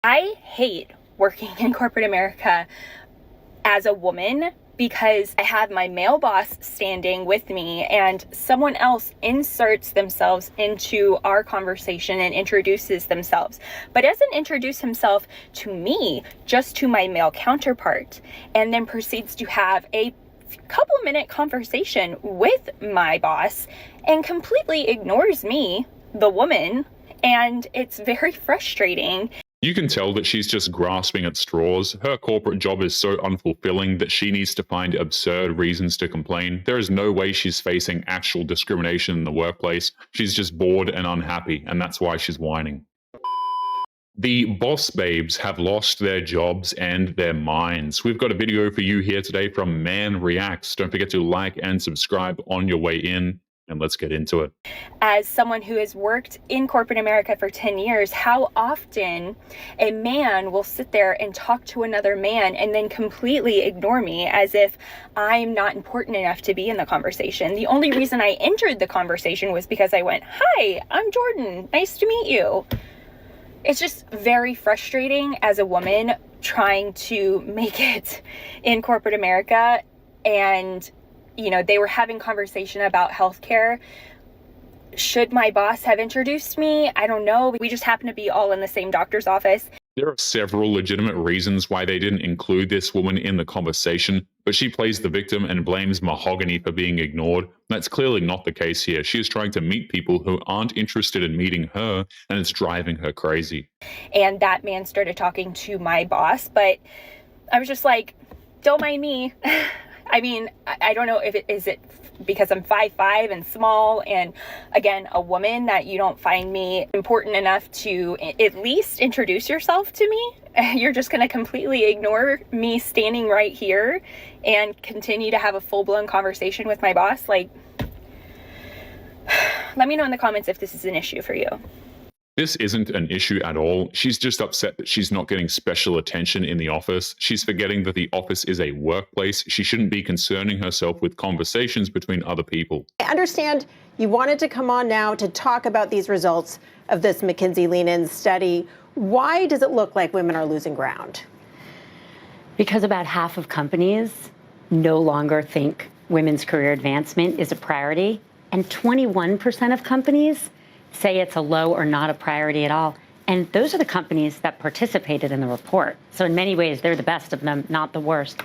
I hate working in corporate America as a woman because I have my male boss standing with me and someone else inserts themselves into our conversation and introduces themselves, but doesn't introduce himself to me, just to my male counterpart, and then proceeds to have a couple-minute conversation with my boss and completely ignores me, the woman, and it's very frustrating. You can tell that she's just grasping at straws. Her corporate job is so unfulfilling that she needs to find absurd reasons to complain. There is no way she's facing actual discrimination in the workplace. She's just bored and unhappy, and that's why she's whining. The boss babes have lost their jobs and their minds. We've got a video for you here today from Man Reacts. Don't forget to like and subscribe on your way in. And let's get into it. As someone who has worked in corporate America for 10 years, how often a man will sit there and talk to another man and then completely ignore me as if I'm not important enough to be in the conversation. The only reason I entered the conversation was because I went, "Hi, I'm Jordan. Nice to meet you." It's just very frustrating as a woman trying to make it in corporate America. And they were having conversation about healthcare. Should my boss have introduced me? I don't know. We just happen to be all in the same doctor's office. There are several legitimate reasons why they didn't include this woman in the conversation, but she plays the victim and blames Mahogany for being ignored. That's clearly not the case here. She is trying to meet people who aren't interested in meeting her, and it's driving her crazy. And that man started talking to my boss, but I was just like, don't mind me. I mean, I don't know if is it because I'm 5'5" and small, and again, a woman, that you don't find me important enough to at least introduce yourself to me. You're just going to completely ignore me standing right here and continue to have a full-blown conversation with my boss. Like, let me know in the comments if this is an issue for you. This isn't an issue at all. She's just upset that she's not getting special attention in the office. She's forgetting that the office is a workplace. She shouldn't be concerning herself with conversations between other people. I understand you wanted to come on now to talk about these results of this McKinsey-Lean-In study. Why does it look like women are losing ground? Because about half of companies no longer think women's career advancement is a priority, and 21% of companies say it's a low or not a priority at all. And those are the companies that participated in the report. So in many ways, they're the best of them, not the worst.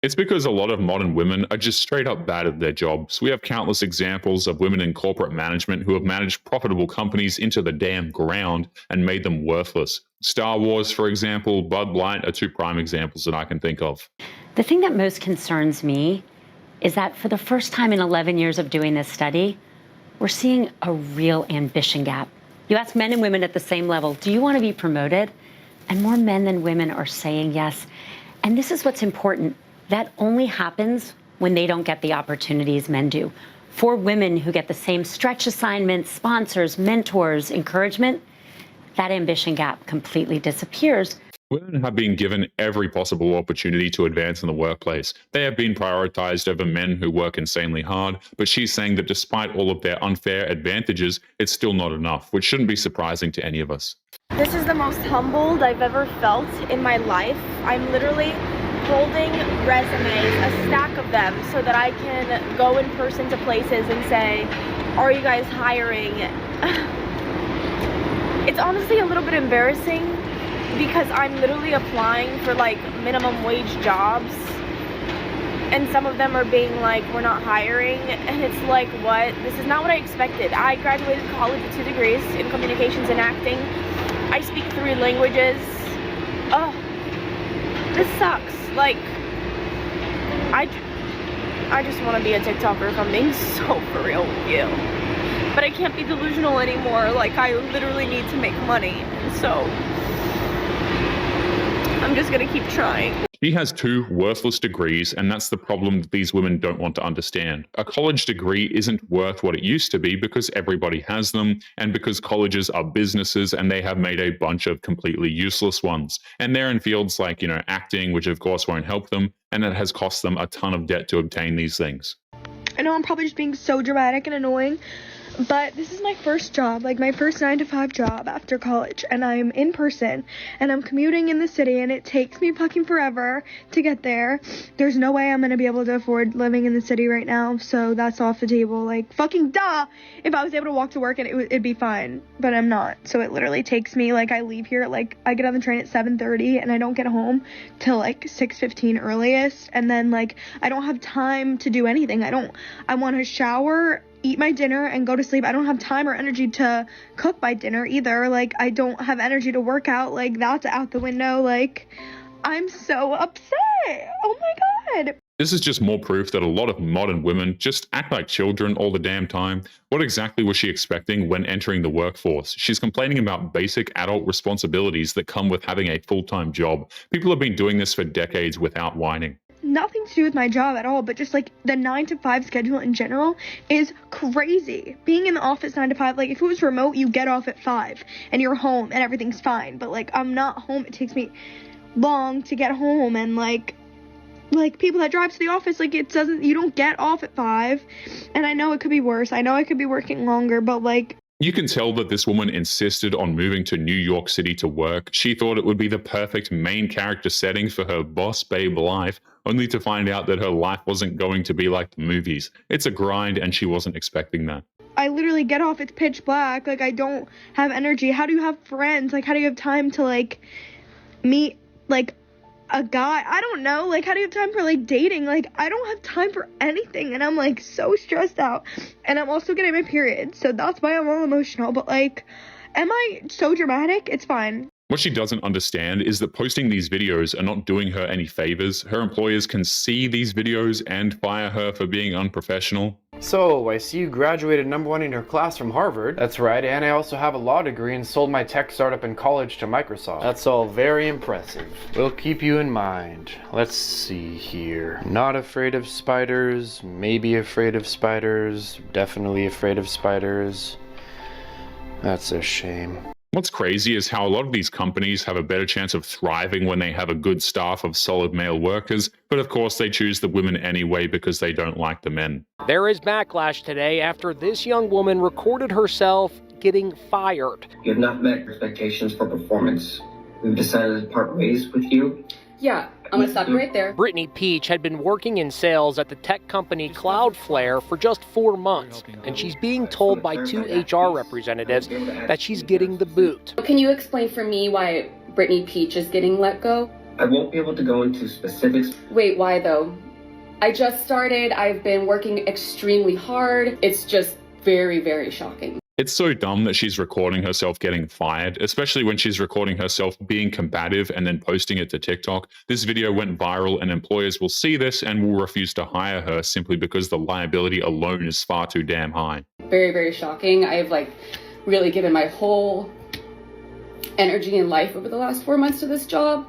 It's because a lot of modern women are just straight up bad at their jobs. We have countless examples of women in corporate management who have managed profitable companies into the damn ground and made them worthless. Star Wars, for example, Bud Light are two prime examples that I can think of. The thing that most concerns me is that for the first time in 11 years of doing this study, we're seeing a real ambition gap. You ask men and women at the same level, do you want to be promoted? And more men than women are saying yes. And this is what's important. That only happens when they don't get the opportunities men do. For women who get the same stretch assignments, sponsors, mentors, encouragement, that ambition gap completely disappears. Women have been given every possible opportunity to advance in the workplace. They have been prioritized over men who work insanely hard, but she's saying that despite all of their unfair advantages, it's still not enough, which shouldn't be surprising to any of us. This is the most humbled I've ever felt in my life. I'm literally holding resumes, a stack of them, so that I can go in person to places and say, are you guys hiring? It's honestly a little bit embarrassing because I'm literally applying for like minimum wage jobs, and some of them are being like, we're not hiring, and it's like, what? This is not what I expected. I graduated college with 2 degrees in communications and acting. I speak 3 languages. Oh, this sucks. Like, I just want to be a TikToker, if I'm being so for real with you. But I can't be delusional anymore. Like, I literally need to make money, and so I'm just gonna keep trying. She has 2 worthless degrees, and that's the problem that these women don't want to understand. A college degree isn't worth what it used to be because everybody has them, and because colleges are businesses and they have made a bunch of completely useless ones. And they're in fields like, acting, which of course won't help them, and it has cost them a ton of debt to obtain these things. I know I'm probably just being so dramatic and annoying, But this is my first job, like my first 9-to-5 job after college, and I'm in person, and I'm commuting in the city, and it takes me fucking forever to get there. There's no way I'm gonna be able to afford living in the city right now, so that's off the table. Like, fucking duh! If I was able to walk to work, and it'd be fine, but I'm not. So it literally takes me, like, I leave here, like, I get on the train at 7:30, and I don't get home till, like, 6:15 earliest, and then, like, I don't have time to do anything. I want to shower, eat my dinner, and go to sleep. I don't have time or energy to cook my dinner either. Like, I don't have energy to work out. Like, that's out the window. Like, I'm so upset. Oh my God. This is just more proof that a lot of modern women just act like children all the damn time. What exactly was she expecting when entering the workforce? She's complaining about basic adult responsibilities that come with having a full-time job. People have been doing this for decades without whining. Nothing to do with my job at all, but just like the 9-to-5 schedule in general is crazy. Being in the office 9 to 5, like if it was remote, you get off at 5 and you're home and everything's fine. But like I'm not home. It takes me long to get home, and like people that drive to the office, like you don't get off at 5. And I know it could be worse. I know I could be working longer, but like. You can tell that this woman insisted on moving to New York City to work. She thought it would be the perfect main character setting for her boss babe life, only to find out that her life wasn't going to be like the movies. It's a grind, and she wasn't expecting that. I literally get off, it's pitch black, like I don't have energy. How do you have friends? Like how do you have time to like meet like a guy? I don't know. Like how do you have time for like dating? Like I don't have time for anything, and I'm like so stressed out, and I'm also getting my period, so that's why I'm all emotional. But like, am I so dramatic? It's fine. What she doesn't understand is that posting these videos are not doing her any favors. Her employers can see these videos and fire her for being unprofessional. So, I see you graduated #1 in your class from Harvard. That's right, and I also have a law degree and sold my tech startup in college to Microsoft. That's all very impressive. We'll keep you in mind. Let's see here. Not afraid of spiders, maybe afraid of spiders, definitely afraid of spiders. That's a shame. What's crazy is how a lot of these companies have a better chance of thriving when they have a good staff of solid male workers, but of course they choose the women anyway because they don't like the men. There is backlash today after this young woman recorded herself getting fired. You have not met expectations for performance. We've decided to part ways with you. Yeah, I'm gonna stop you right there. Brittany Peach had been working in sales at the tech company Cloudflare for just 4 months, and she's being told by 2 HR representatives that she's getting the boot. Can you explain for me why Brittany Peach is getting let go? I won't be able to go into specifics. Wait, why though? I just started, I've been working extremely hard. It's just very, very shocking. It's so dumb that she's recording herself getting fired, especially when she's recording herself being combative and then posting it to TikTok. This video went viral, and employers will see this and will refuse to hire her simply because the liability alone is far too damn high. Very, very shocking. I've like really given my whole energy and life over the last 4 months to this job.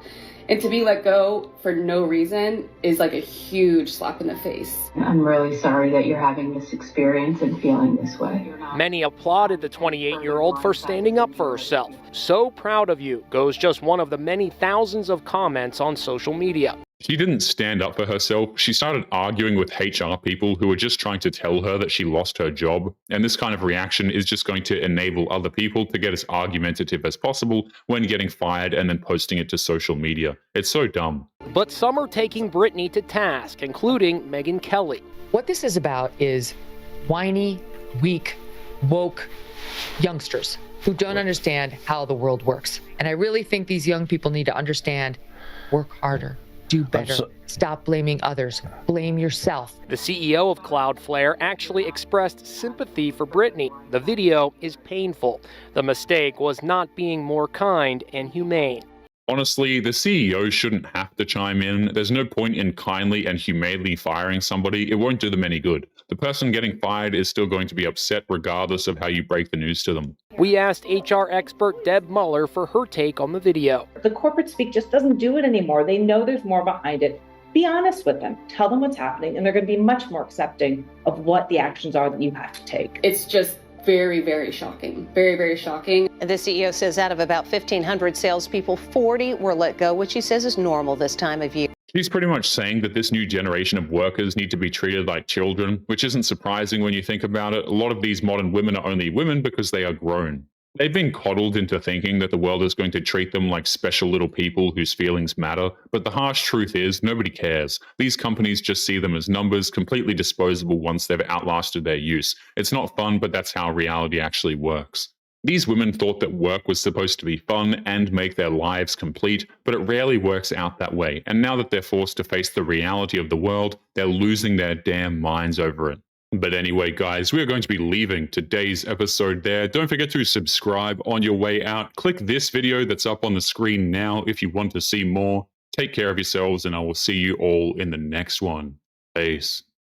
And to be let go for no reason is like a huge slap in the face. I'm really sorry that you're having this experience and feeling this way. Many applauded the 28-year-old for standing up for herself. "So proud of you," goes just one of the many thousands of comments on social media. She didn't stand up for herself. She started arguing with HR people who were just trying to tell her that she lost her job. And this kind of reaction is just going to enable other people to get as argumentative as possible when getting fired and then posting it to social media. It's so dumb. But some are taking Brittany to task, including Megyn Kelly. What this is about is whiny, weak, woke youngsters who don't understand how the world works. And I really think these young people need to understand, work harder. Do better. Stop blaming others. Blame yourself. The CEO of Cloudflare actually expressed sympathy for Brittany. The video is painful. The mistake was not being more kind and humane. Honestly, the CEO shouldn't have to chime in. There's no point in kindly and humanely firing somebody. It won't do them any good. The person getting fired is still going to be upset regardless of how you break the news to them. We asked HR expert Deb Muller for her take on the video. The corporate speak just doesn't do it anymore. They know there's more behind it. Be honest with them. Tell them what's happening, and they're going to be much more accepting of what the actions are that you have to take. It's just very, very shocking. Very, very shocking. The CEO says out of about 1,500 salespeople, 40 were let go, which he says is normal this time of year. She's pretty much saying that this new generation of workers need to be treated like children, which isn't surprising when you think about it. A lot of these modern women are only women because they are grown. They've been coddled into thinking that the world is going to treat them like special little people whose feelings matter, but the harsh truth is nobody cares. These companies just see them as numbers, completely disposable once they've outlasted their use. It's not fun, but that's how reality actually works. These women thought that work was supposed to be fun and make their lives complete, but it rarely works out that way, and now that they're forced to face the reality of the world, they're losing their damn minds over it. But anyway, guys, we are going to be leaving today's episode there. Don't forget to subscribe on your way out. Click this video that's up on the screen now if you want to see more. Take care of yourselves, and I will see you all in the next one. Peace.